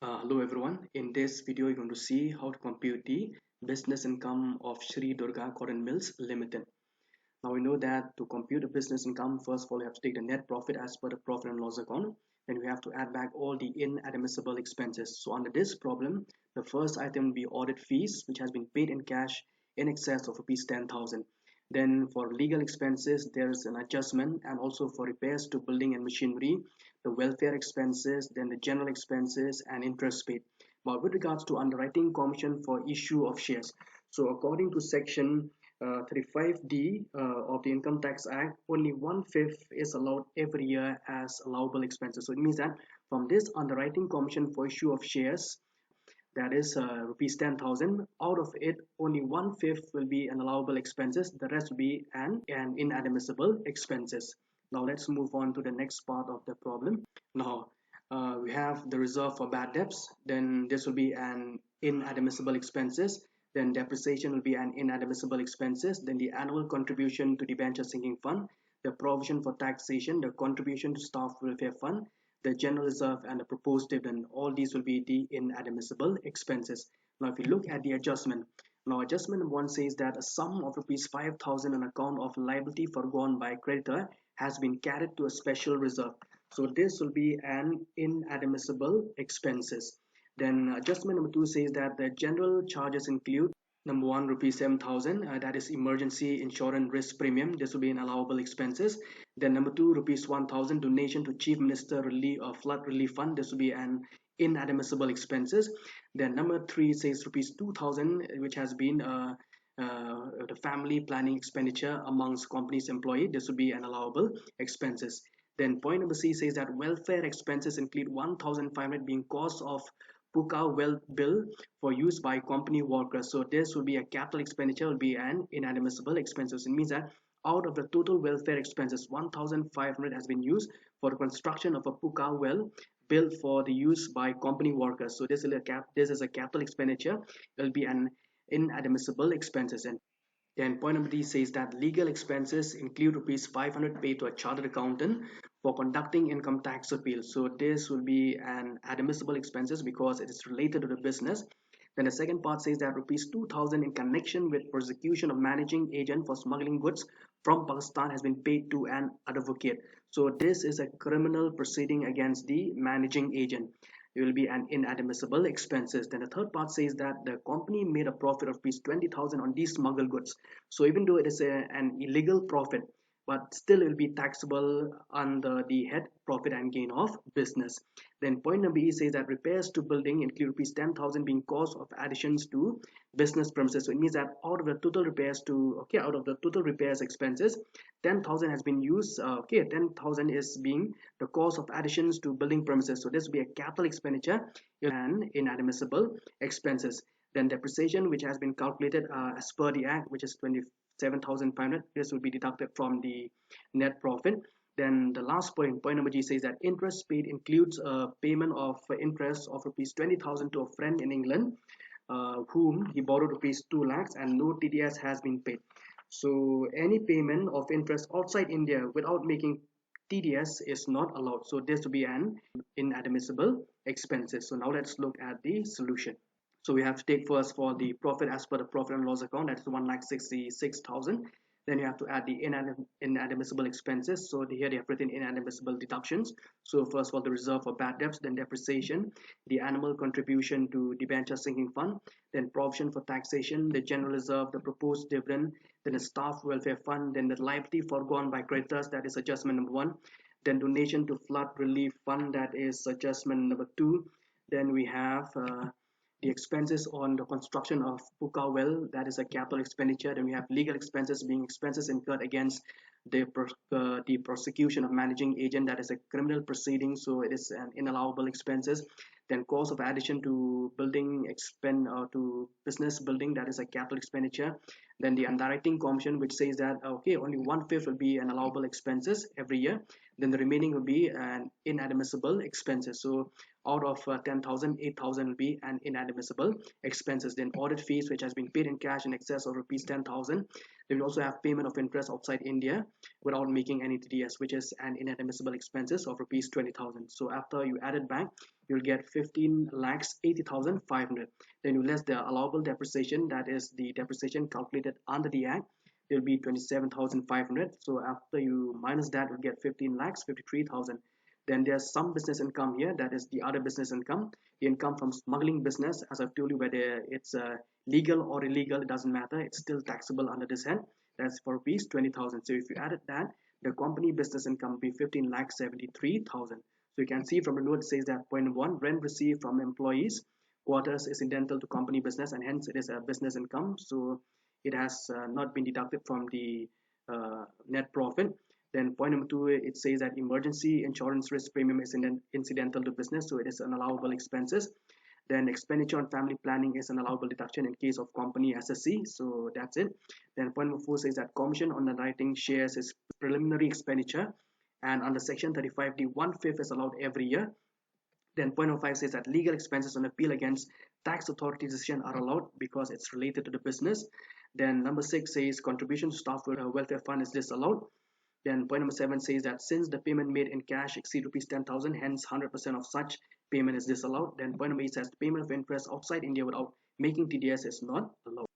Hello everyone. In this video, you're going to see how to compute the business income of Sri Durga Cotton Mills Limited. Now we know that to compute the business income, first of all, you have to take the net profit as per the profit and loss account. Then we have to add back all the inadmissible expenses. So under this problem, the first item will be audit fees, which has been paid in cash in excess of rupees 10,000. Then for legal expenses, there's an adjustment, and also for repairs to building and machinery, the welfare expenses, then the general expenses and interest paid. But with regards to underwriting commission for issue of shares, so according to section 35D of the Income Tax Act, only 1/5 is allowed every year as allowable expenses. So it means that from this underwriting commission for issue of shares, that is rupees 10,000, out of it only 1/5 will be an allowable expenses, the rest will be an inadmissible expenses. Now let's move on to the next part of the problem. Now we have the reserve for bad debts, then this will be an inadmissible expenses, then depreciation will be an inadmissible expenses, then the annual contribution to the debenture sinking fund, the provision for taxation, the contribution to staff welfare fund, the general reserve and the proposed dividend. All these will be the inadmissible expenses. Now if you look at the adjustment, now adjustment number 1 says that a sum of rupees 5,000 on account of liability foregone by creditor has been carried to a special reserve. So this will be an inadmissible expenses. Then adjustment number 2 says that the general charges include number 1 rupees 7,000, that is emergency insurance risk premium. This will be an allowable expenses. Then number 2 rupees 1,000 donation to Chief Minister relief flood relief fund. This will be an inadmissible expenses. Then number 3 says rupees 2,000, which has been the family planning expenditure amongst company's employee. This will be an allowable expenses. Then point number C says that welfare expenses include 1,500 being cost of Puka well bill for use by company workers. So this will be a capital expenditure, will be an inadmissible expenses. It means that out of the total welfare expenses, 1,500 has been used for the construction of a Puka well built for the use by company workers. So this is a capital expenditure. It will be an inadmissible expenses. And then point number D says that legal expenses include rupees 500 paid to a chartered accountant for conducting income tax appeal. So this will be an admissible expenses because it is related to the business. Then the second part says that rupees 2,000 in connection with prosecution of managing agent for smuggling goods from Pakistan has been paid to an advocate. So this is a criminal proceeding against the managing agent. It will be an inadmissible expenses. Then the third part says that the company made a profit of rupees 20,000 on these smuggled goods. So even though it is an illegal profit, but still it will be taxable under the head profit and gain of business. Then point number E says that repairs to building include rupees 10,000 being cost of additions to business premises. So it means that out of the total repairs expenses, 10,000 has been used. 10,000 is being the cost of additions to building premises. So this will be a capital expenditure and inadmissible expenses. Then depreciation, which has been calculated as per the act, which is 27,500. This will be deducted from the net profit. Then the last point number G says that interest paid includes a payment of interest of rupees 20,000 to a friend in England, whom he borrowed rupees 2 lakhs and no TDS has been paid. So any payment of interest outside India without making TDS is not allowed. So this will be an inadmissible expenses. So now let's look at the solution. So we have to take first for the profit as per the profit and loss account, that is 1,66,000. Then you have to add the inadmissible expenses. So here they have written inadmissible deductions. So first of all, the reserve for bad debts, then depreciation, the annual contribution to debenture sinking fund, then provision for taxation, the general reserve, the proposed dividend, then the staff welfare fund, then the liability foregone by creditors, that is adjustment number 1, then donation to flood relief fund, that is adjustment number 2. Then we have the expenses on the construction of Puka well, that is a capital expenditure. Then we have legal expenses being expenses incurred against the prosecution of managing agent, that is a criminal proceeding, so it is an inallowable expenses. Then cost of addition to building to business building, that is a capital expenditure. Then the underwriting commission, which says that only 1/5 will be an allowable expenses every year, then the remaining will be an inadmissible expenses. So out of 10,000, 8,000 will be an inadmissible expenses. Then audit fees, which has been paid in cash in excess of rupees 10,000. They will also have payment of interest outside India without making any TDS, which is an inadmissible expenses of rupees 20,000. So after you add it back, you'll get 15 lakhs 80,500. Then you less the allowable depreciation, that is the depreciation calculated under the act, it will be 27,500. So after you minus that, you'll get 15 lakhs 53,000. Then there's some business income here, that is the other business income, the income from smuggling business. As I've told you, whether it's legal or illegal, it doesn't matter, it's still taxable under this head. That's for rupees 20,000. So if you added that, the company business income will be 15 lakhs 73,000. So you can see from the note it says that point one, rent received from employees quarters is incidental to company business, and hence it is a business income. So it has not been deducted from the net profit. Then point number two, it says that emergency insurance risk premium is incidental to business, so it is an allowable expenses. Then expenditure on family planning is an allowable deduction in case of company SSC. So that's it. Then point number four says that commission on underwriting shares is preliminary expenditure, and under section 35D, 1/5 is allowed every year. Then point number five says that legal expenses on appeal against tax authority decision are allowed because it's related to the business. Then number six says contribution to staff welfare fund is disallowed. Then point number seven says that since the payment made in cash exceed rupees 10,000, hence 100% of such payment is disallowed. Then point number eight says payment of interest outside India without making TDS is not allowed.